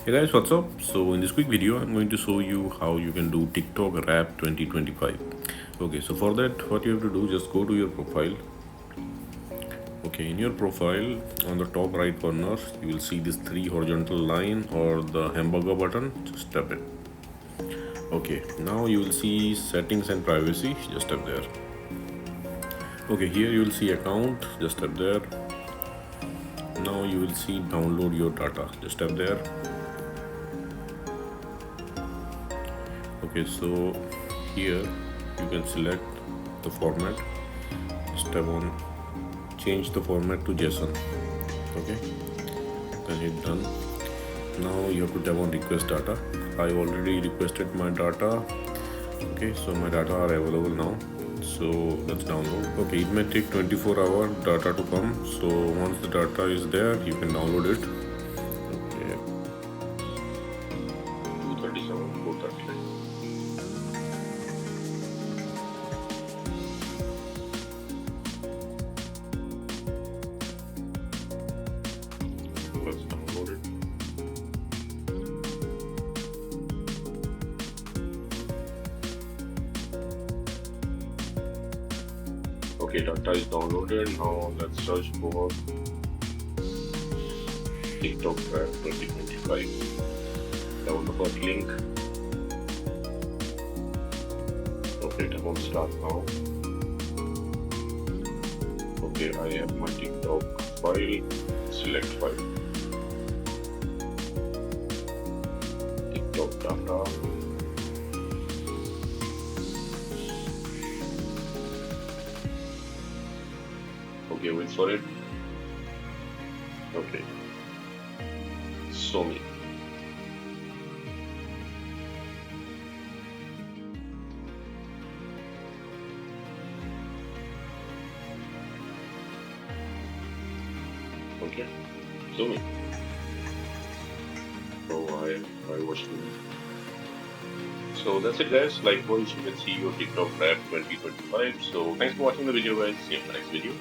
Hey guys, what's up? So in this quick video, I'm going to show you how you can do TikTok Rap 2025. Okay, so for that, what you have to do, just go to your profile. Okay, in your profile, on the top right corner, you will see this three horizontal line or the hamburger button. Just tap it. Okay, now you will see settings and privacy. Just tap there. Okay, here you will see account. Just tap there. Now you will see download your data. Just tap there. Okay, so here you can select the format. Step on change the format to JSON. Okay, then hit done. Now you have to tap on request data. I already requested my data. Okay, so my data are available now, so let's download. Okay, it may take 24-hour data to come, so once the data is there you can download it. Okay, 237 439. Let's download it. Okay, data is downloaded. Now let's search for TikTok Rap 2025. Down the first link. Okay, tap on start now. Okay, I have my TikTok file. Select file. TikTok data. Okay, wait for it. Okay. Show me. Okay. Show me. So I watched it. So that's it guys. Likewise you can see your TikTok Rap 2025. So thanks for watching the video guys. See you in the next video.